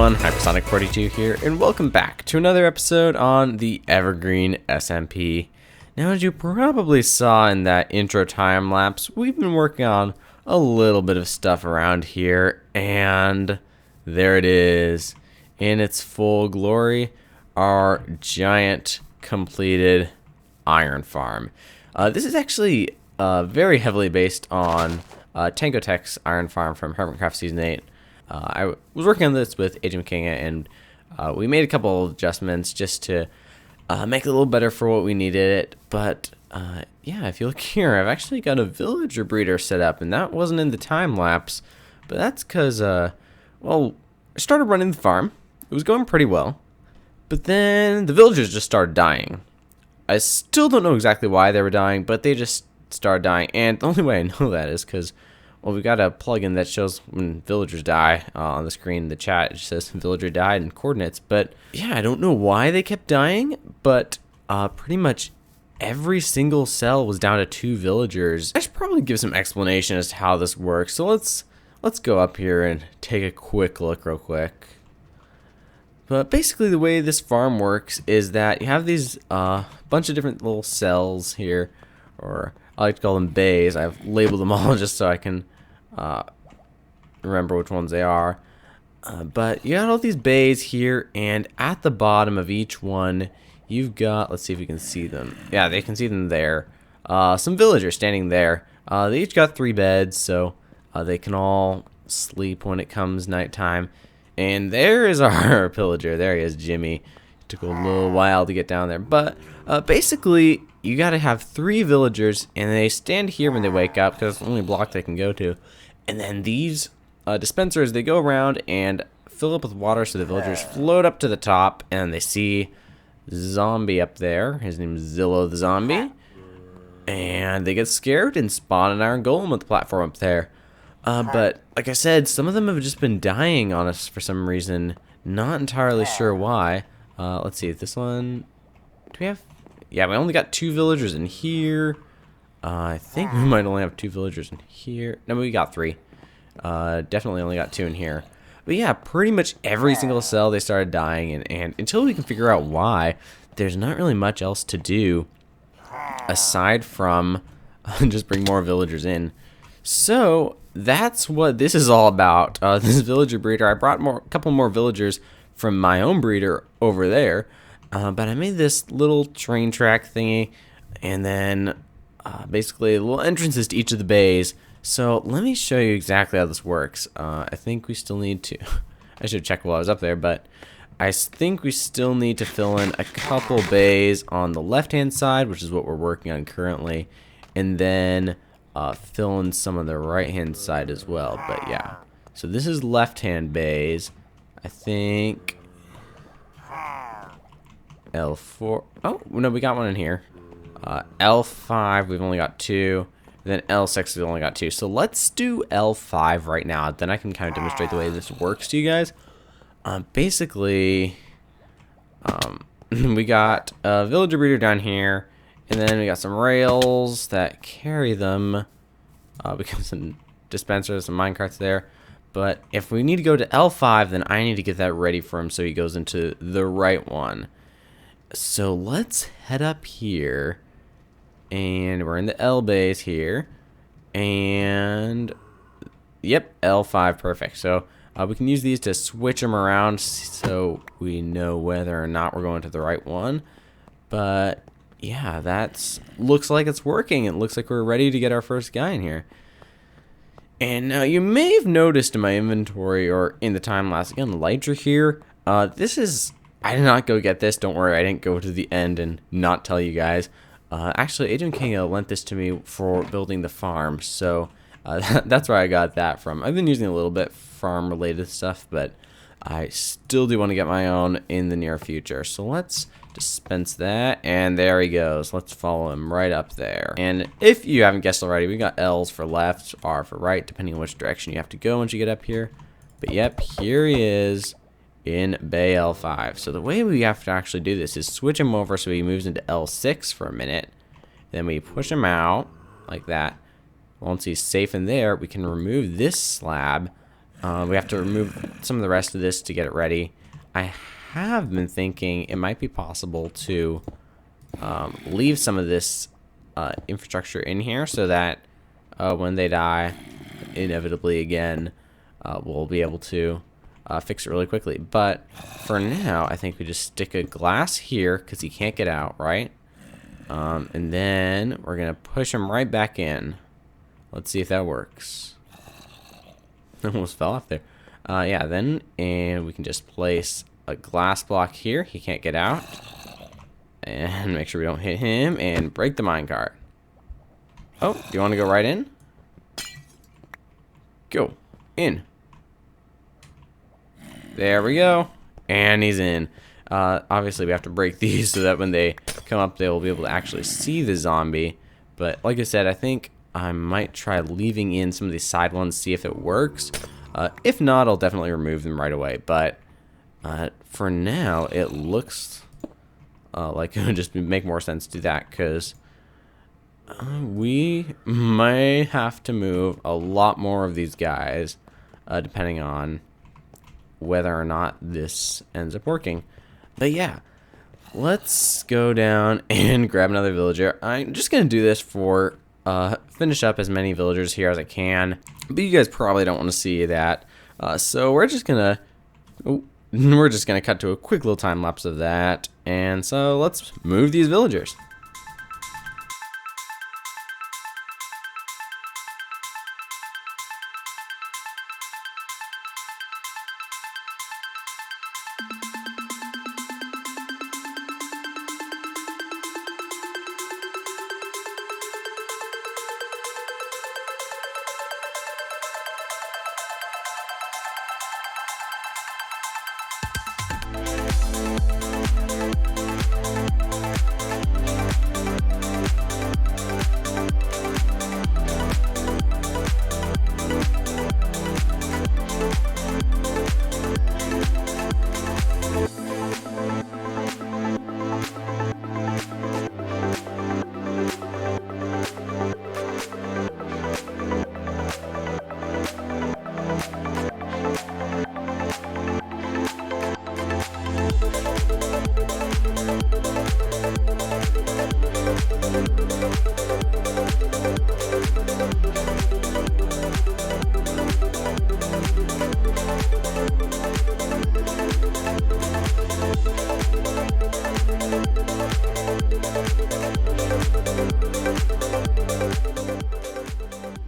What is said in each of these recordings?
everyone, Hypersonic42 here, and welcome back to another episode on the Evergreen SMP. Now, as you probably saw in that intro time lapse, we've been working on a little bit of stuff around here, and there it is, in its full glory, our giant completed iron farm. This is actually very heavily based on Tango iron farm from Hermitcraft Season 8. I was working on this with Agent McKinga, and we made a couple of adjustments just to make it a little better for what we needed it. But yeah, if you look here, I've actually got a villager breeder set up, and that wasn't in the time lapse. But that's because, well, I started running the farm. It was going pretty well. But then the villagers just started dying. I still don't know exactly why they were dying, but they just started dying. And the only way I know that is because, well, we've got a plugin that shows when villagers die on the screen in the chat. It just says villager died and coordinates. But yeah, I don't know why they kept dying, but pretty much every single cell was down to 2 villagers. I should probably give some explanation as to how this works. So let's go up here and take a quick look real quick. But basically the way this farm works is that you have these bunch of different little cells here, or I like to call them bays. I've labeled them all just so I can remember which ones they are. But you got all these bays here, and at the bottom of each one, you've got, let's see if we can see them. Yeah, they can see them there. Some villagers standing there. They each got 3 beds, so they can all sleep when it comes nighttime. And there is our pillager. There he is, Jimmy. It took a little while to get down there. But basically, you got to have 3 villagers, and they stand here when they wake up because it's the only block they can go to. And then these dispensers, they go around and fill up with water so the villagers float up to the top, and they see Zombie up there. His name is Zillow the Zombie. And they get scared and spawn an iron golem at the platform up there. But like I said, some of them have just been dying on us for some reason. Not entirely sure why. Let's see, this one, do we have? Yeah, we only got 2 villagers in here. I think we might only have 2 villagers in here. No, we got 3. Definitely only got 2 in here. But yeah, pretty much every single cell they started dying, and until we can figure out why, there's not really much else to do aside from just bring more villagers in. So that's what this is all about. This villager breeder, I brought a couple more villagers from my own breeder over there, but I made this little train track thingy, and then basically little entrances to each of the bays. So let me show you exactly how this works. I think we still need to, I should have checked while I was up there, but I think we still need to fill in a couple bays on the left hand side, which is what we're working on currently, and then fill in some of the right hand side as well. But yeah, so this is left hand bays. I think L4, oh no, we got one in here. L5 we've only got 2, then L6 we've only got 2. So let's do L5 right now, then I can kind of demonstrate the way this works to you guys. Basically we got a villager breeder down here, and then we got some rails that carry them because some dispensers, some minecarts there. But if we need to go to L5, then I need to get that ready for him so he goes into the right one. So let's head up here, and we're in the L base here, and yep, L5, perfect. So we can use these to switch them around so we know whether or not we're going to the right one. But yeah, that's looks like it's working. It looks like we're ready to get our first guy in here. And now you may have noticed in my inventory or in the time lapse, again, Elytra here. This is, I did not go get this. Don't worry, I didn't go to the end and not tell you guys. Actually, Agent Kinga lent this to me for building the farm, so that's where I got that from. I've been using a little bit farm related stuff, but I still do want to get my own in the near future. So let's dispense that, and there he goes. Let's follow him right up there. And if you haven't guessed already, we got L's for left, R for right, depending on which direction you have to go once you get up here. But yep, here he is in Bay L5. So the way we have to actually do this is switch him over so he moves into L6 for a minute. Then we push him out like that. Once he's safe in there, we can remove this slab, We have to remove some of the rest of this to get it ready. I have been thinking it might be possible to leave some of this infrastructure in here so that when they die, inevitably again, we'll be able to fix it really quickly. But for now, I think we just stick a glass here because he can't get out, right? And then we're going to push him right back in. Let's see if that works. Almost fell off there. Yeah, and we can just place a glass block here. He can't get out. And make sure we don't hit him and break the minecart. Oh, do you want to go right in? Go in. There we go. And he's in. Obviously, we have to break these so that when they come up, they will be able to actually see the zombie. But like I said, I think I might try leaving in some of these side ones, see if it works. If not, I'll definitely remove them right away. But for now, it looks like it would just make more sense to do that, because we may have to move a lot more of these guys, depending on whether or not this ends up working. But yeah, let's go down and grab another villager. I'm just going to do this for finish up as many villagers here as I can, but you guys probably don't want to see that. So we're just going to cut to a quick little time lapse of that. And so let's move these villagers.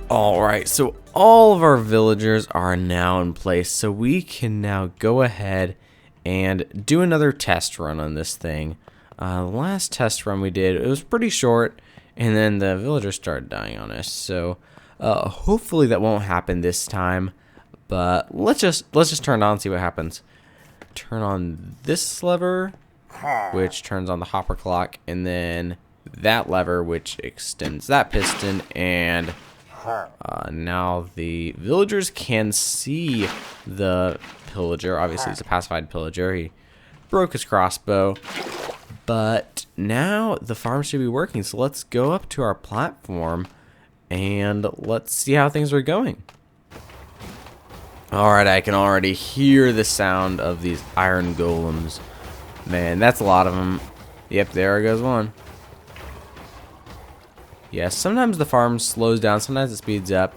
Alright, so all of our villagers are now in place, so we can now go ahead and do another test run on this thing. The last test run we did, it was pretty short, and then the villagers started dying on us, so hopefully that won't happen this time. But let's just turn it on and see what happens. Turn on this lever, which turns on the hopper clock, and then that lever, which extends that piston, and now the villagers can see the pillager. Obviously, he's a pacified pillager. He broke his crossbow. But now the farm should be working. So let's go up to our platform and let's see how things are going. Alright, I can already hear the sound of these iron golems. Man, that's a lot of them. Yep, there goes one. Yeah, sometimes the farm slows down, sometimes it speeds up.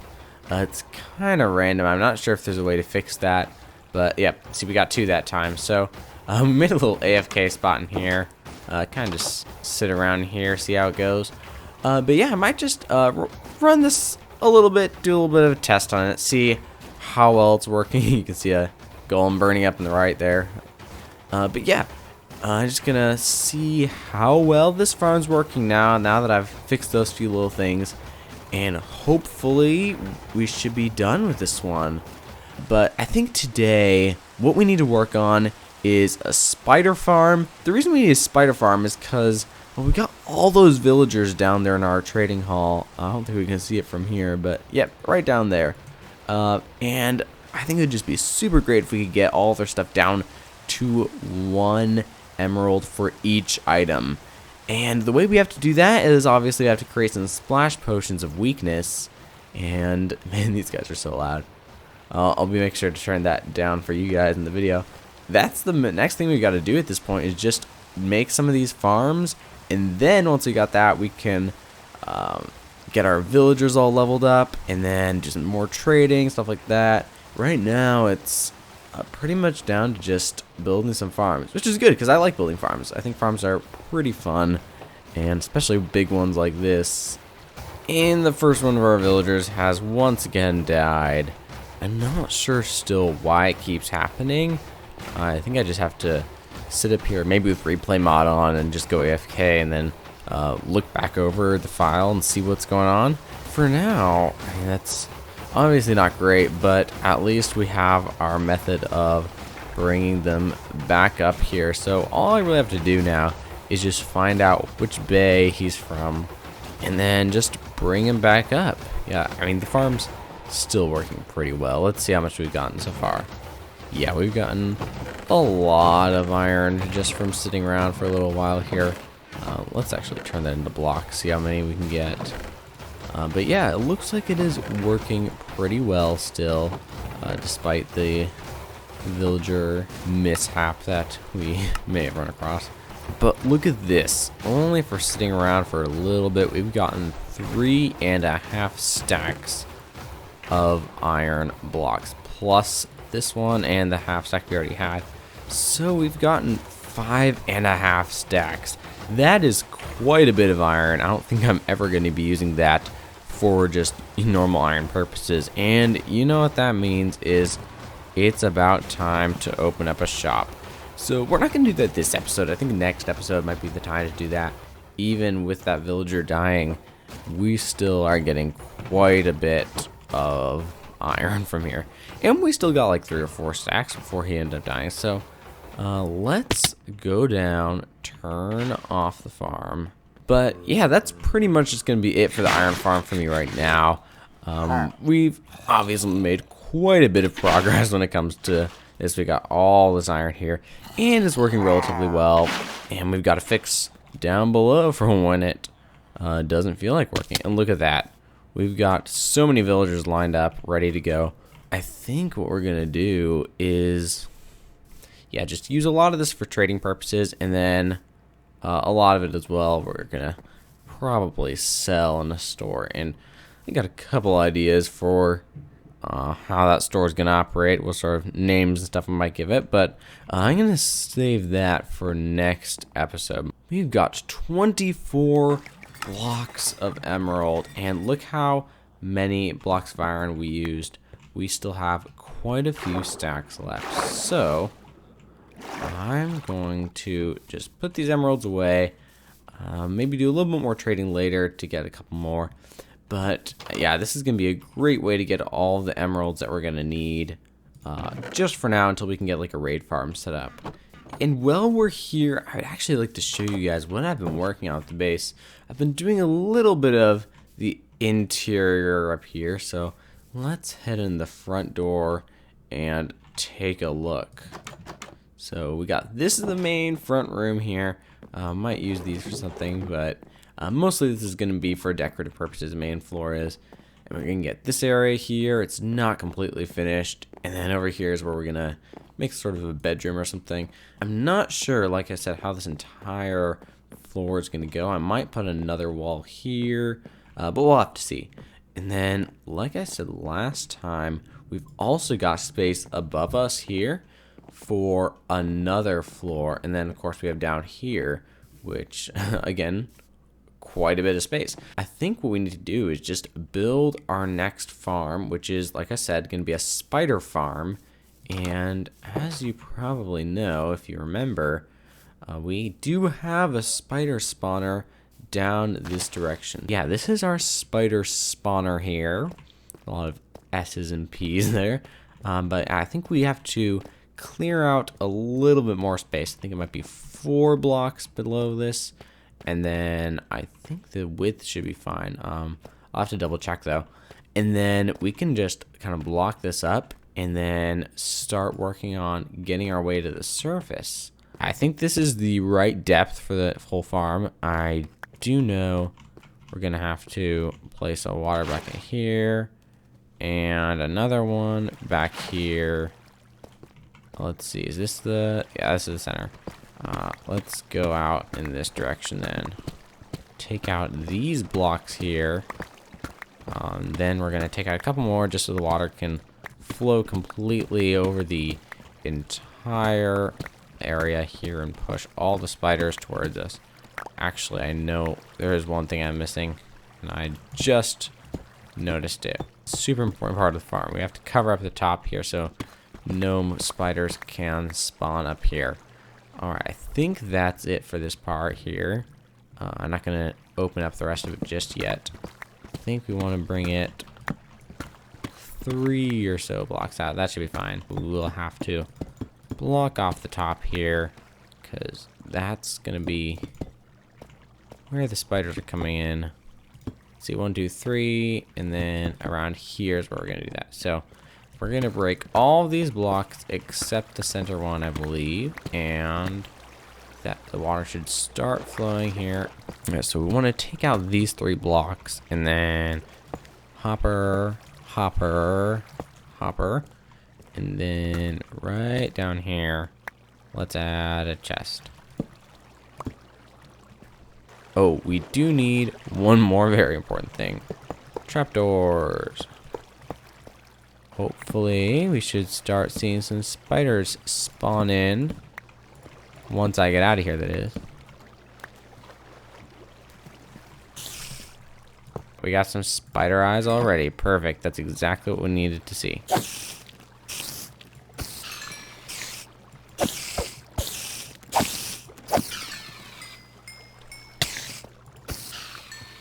It's kind of random. I'm not sure if there's a way to fix that. But, yep, see, we got two that time. So, we made a little AFK spot in here. Kind of just sit around here, see how it goes. But, yeah, I might just run this a little bit, do a little bit of a test on it, see how well it's working. You can see a golem burning up in the right there. But, yeah. I'm just gonna see how well this farm's working now that I've fixed those few little things, and hopefully we should be done with this one. But I think today what we need to work on is a spider farm. The reason we need a spider farm is because, well, we got all those villagers down there in our trading hall. I don't think we can see it from here, but yep, right down there. And I think it would just be super great if we could get all of their stuff down to 1 emerald for each item. And the way we have to do that is obviously we have to create some splash potions of weakness. And man, these guys are so loud. I'll be make sure to turn that down for you guys in the video. That's the next thing we got to do at this point is just make some of these farms, and then once we got that, we can get our villagers all leveled up, and then do some more trading, stuff like that. Right now, it's pretty much down to just building some farms, which is good because I like building farms. I think farms are pretty fun, and especially big ones like this. And the first one of our villagers has once again died. I'm not sure still why it keeps happening. I think I just have to sit up here, maybe with replay mod on, and just go AFK, and then look back over the file and see what's going on. For now, I mean, that's obviously not great, but at least we have our method of bringing them back up here. So all I really have to do now is just find out which bay he's from, and then just bring him back up. Yeah, I mean, the farm's still working pretty well. Let's see how much we've gotten so far. Yeah, we've gotten a lot of iron just from sitting around for a little while here. Let's actually turn that into blocks, see how many we can get. But yeah, it looks like it is working pretty well still, despite the villager mishap that we may have run across. But look at this. Only for sitting around for a little bit, we've gotten 3.5 stacks of iron blocks, plus this one and the half stack we already had. So we've gotten 5.5 stacks. That is quite a bit of iron. I don't think I'm ever going to be using that for just normal iron purposes. And you know what that means is it's about time to open up a shop. So we're not going to do that this episode. I think next episode might be the time to do that. Even with that villager dying, we still are getting quite a bit of iron from here. And we still got like 3 or 4 stacks before he ended up dying. So let's go down, turn off the farm. But yeah, that's pretty much just going to be it for the iron farm for me right now. We've obviously made quite a bit of progress when it comes to this. We got all this iron here, and it's working relatively well. And we've got to fix down below for when it doesn't feel like working. And look at that. We've got so many villagers lined up, ready to go. I think what we're going to do is, yeah, just use a lot of this for trading purposes, and then a lot of it as well we're going to probably sell in a store. And I got a couple ideas for how that store is going to operate, what sort of names and stuff I might give it, but I'm going to save that for next episode. We've got 24 blocks of emerald, and look how many blocks of iron we used. We still have quite a few stacks left, so I'm going to just put these emeralds away, maybe do a little bit more trading later to get a couple more. But yeah, this is going to be a great way to get all the emeralds that we're going to need just for now until we can get like a raid farm set up. And while we're here, I'd actually like to show you guys what I've been working on at the base. I've been doing a little bit of the interior up here, so let's head in the front door and take a look. So we got, this is the main front room here. Might use these for something, but mostly this is going to be for decorative purposes. The main floor is, and we're going to get this area here. It's not completely finished, and then over here is where we're going to make sort of a bedroom or something. I'm not sure, like I said, how this entire floor is going to go. I might put another wall here, but we'll have to see. And then, like I said last time, we've also got space above us here for another floor. And then, of course, we have down here, which, again, quite a bit of space. I think what we need to do is just build our next farm, which is, like I said, going to be a spider farm. And as you probably know, if you remember, we do have a spider spawner down this direction. Yeah, this is our spider spawner here. A lot of S's and P's there. But I think we have to clear out a little bit more space. I think it might be 4 blocks below this. And then I think the width should be fine. I'll have to double check though. And then we can just kind of block this up and then start working on getting our way to the surface. I think this is the right depth for the whole farm. I do know we're gonna have to place a water bucket here And another one back here. Let's see, is this the... Yeah, this is the center. Let's go out in this direction then. Take out these blocks here. Then we're going to take out a couple more just so the water can flow completely over the entire area here and push all the spiders towards us. Actually, I know there is one thing I'm missing, and I just noticed it. Super important part of the farm. We have to cover up the top here so no spiders can spawn up here. Alright, I think that's it for this part here. I'm not going to open up the rest of it just yet. I think we want to bring it 3 or so blocks out. That should be fine. We'll have to block off the top here because that's going to be where the spiders are coming in. Let's see, 1, 2, 3, and then around here is where we're going to do that. So we're going to break all these blocks except the center one, I believe, and that the water should start flowing here. Okay, so we want to take out these 3 blocks and then hopper, hopper, hopper, and then right down here, let's add a chest. Oh, we do need one more very important thing. Trapdoors. Hopefully, we should start seeing some spiders spawn in. Once I get out of here, that is. We got some spider eyes already. Perfect. That's exactly what we needed to see.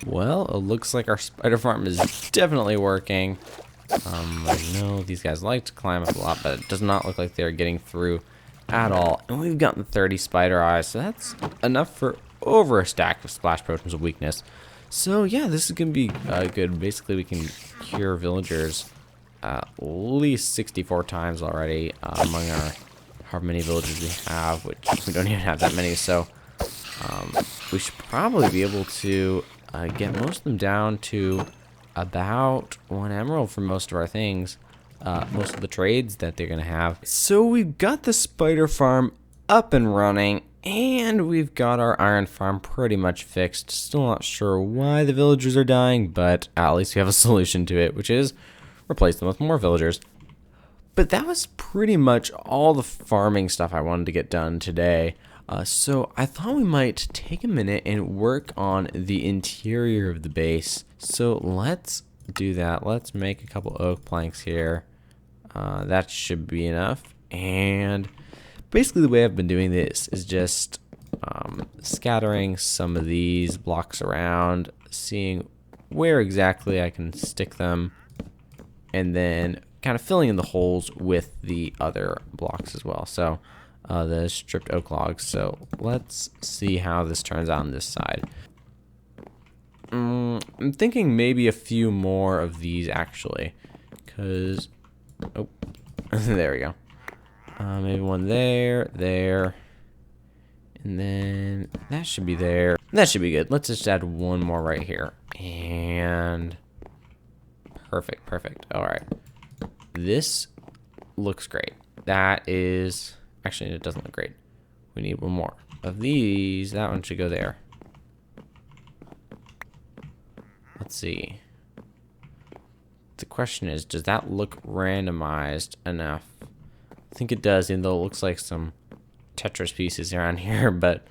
Well, it looks like our spider farm is definitely working. I know these guys like to climb up a lot, but it does not look like they're getting through at all. And we've gotten 30 spider eyes, so that's enough for over a stack of splash potions of weakness. So yeah, this is gonna be good. Basically, we can cure villagers at least 64 times already among our how many villagers we have, which we don't even have that many. So we should probably be able to get most of them down to about 1 emerald for most of our things, most of the trades that they're gonna have. So we've got the spider farm up and running, and we've got our iron farm pretty much fixed. Still not sure why the villagers are dying, but at least we have a solution to it, which is replace them with more villagers. But that was pretty much all the farming stuff I wanted to get done today. So I thought we might take a minute and work on the interior of the base. So let's do that. Let's make a couple oak planks here. That should be enough. And basically the way I've been doing this is just scattering some of these blocks around, seeing where exactly I can stick them, and then kind of filling in the holes with the other blocks as well. So the stripped oak logs. So let's see how this turns out on this side. I'm thinking maybe a few more of these actually, because oh, there we go. Maybe one there, there, and then that should be there. That should be good. Let's just add one more right here, and perfect, perfect. All right, this looks great. That is. Actually, it doesn't look great. We need one more of these. That one should go there. Let's see. The question is, does that look randomized enough? I think it does, even though it looks like some Tetris pieces around here. But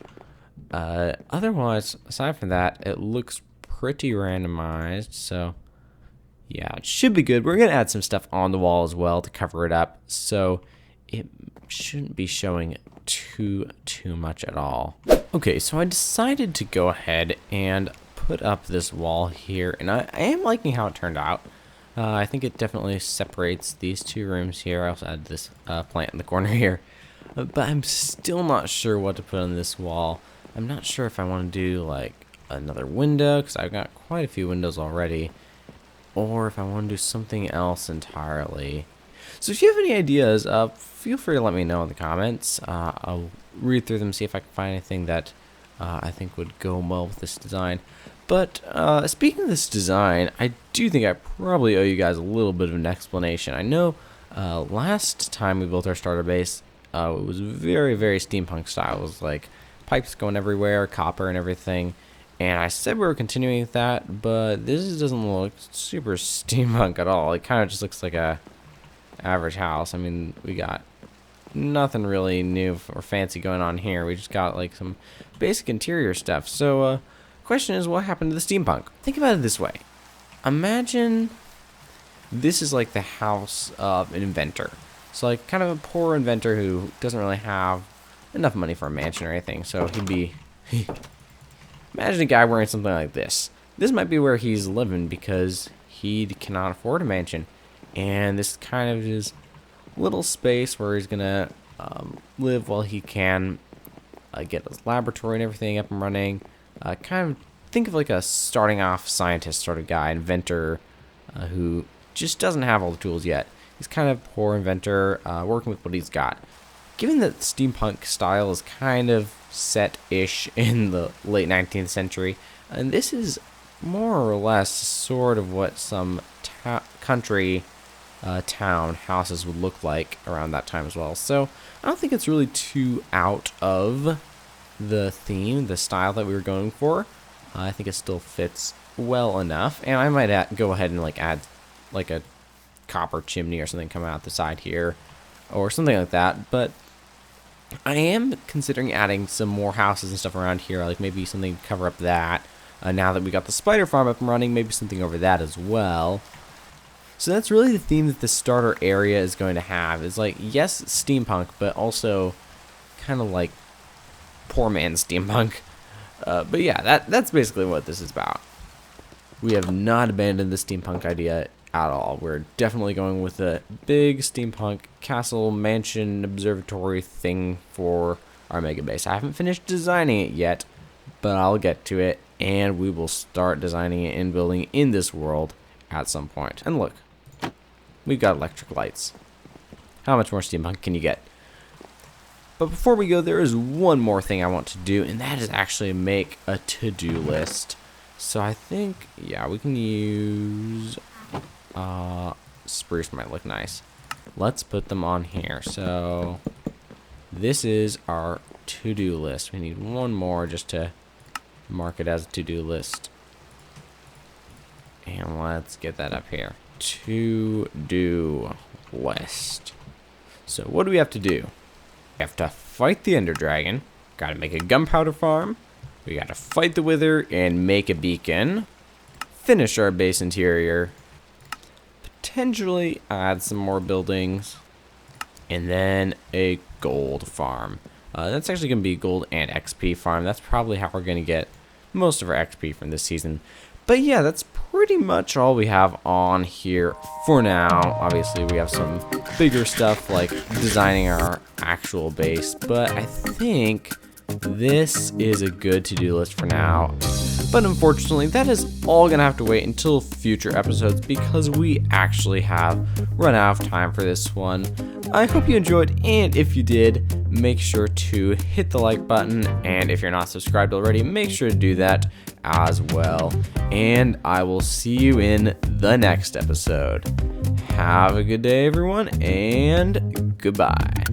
otherwise, aside from that, it looks pretty randomized. So yeah, it should be good. We're going to add some stuff on the wall as well to cover it up. So it shouldn't be showing too much at all. Okay, so I decided to go ahead and put up this wall here, and I am liking how it turned out. I think it definitely separates these 2 rooms here. I also added this plant in the corner here, but I'm still not sure what to put on this wall. I'm not sure if I want to do like another window, because I've got quite a few windows already, or if I want to do something else entirely. So if you have any ideas, feel free to let me know in the comments. I'll read through them, see if I can find anything that I think would go well with this design. But speaking of this design, I do think I probably owe you guys a little bit of an explanation. I know last time we built our starter base, it was very, very steampunk style. It was like pipes going everywhere, copper and everything. And I said we were continuing with that, but this doesn't look super steampunk at all. It kind of just looks like a average house. I mean, we got nothing really new or fancy going on here. We just got like some basic interior stuff. So, question is, what happened to the steampunk? Think about it this way. Imagine this is like the house of an inventor. So like kind of a poor inventor who doesn't really have enough money for a mansion or anything. So he'd be... Imagine a guy wearing something like this. This might be where he's living because he cannot afford a mansion. And this is kind of his little space where he's going to live while he can get his laboratory and everything up and running. Kind of think of like a starting off scientist sort of guy, inventor, who just doesn't have all the tools yet. He's kind of a poor inventor, working with what he's got. Given that steampunk style is kind of set-ish in the late 19th century, and this is more or less sort of what some country town houses would look like around that time as well. So I don't think it's really too out of the theme, the style that we were going for. I think it still fits well enough, and I might go ahead and like add like a copper chimney or something coming out the side here, or something like that. But I am considering adding some more houses and stuff around here, like maybe something to cover up that. Now that we got the spider farm up and running, maybe something over that as well. So that's really the theme that the starter area is going to have. Is like, yes, steampunk, but also kind of like poor man's steampunk. But yeah, that's basically what this is about. We have not abandoned the steampunk idea at all. We're definitely going with a big steampunk castle, mansion, observatory thing for our mega base. I haven't finished designing it yet, but I'll get to it, and we will start designing it and building in this world at some point. And look, we've got electric lights. How much more steampunk can you get? But before we go, there is one more thing I want to do, and that is actually make a to-do list. So I think, yeah, we can use... spruce might look nice. Let's put them on here. So this is our to-do list. We need one more just to mark it as a to-do list. And let's get that up here. To-do list. So what do we have to do? We have to fight the Ender Dragon. Gotta make a gunpowder farm. We gotta fight the Wither and make a beacon. Finish our base interior. Potentially add some more buildings. And then a gold farm. That's actually going to be gold and XP farm. That's probably how we're going to get most of our XP from this season. But yeah, that's pretty much all we have on here for now. Obviously, we have some bigger stuff like designing our actual base. But I think this is a good to-do list for now. But unfortunately, that is all going to have to wait until future episodes because we actually have run out of time for this one. I hope you enjoyed, and if you did, make sure to hit the like button, and if you're not subscribed already, make sure to do that as well. And I will see you in the next episode. Have a good day, everyone, and goodbye.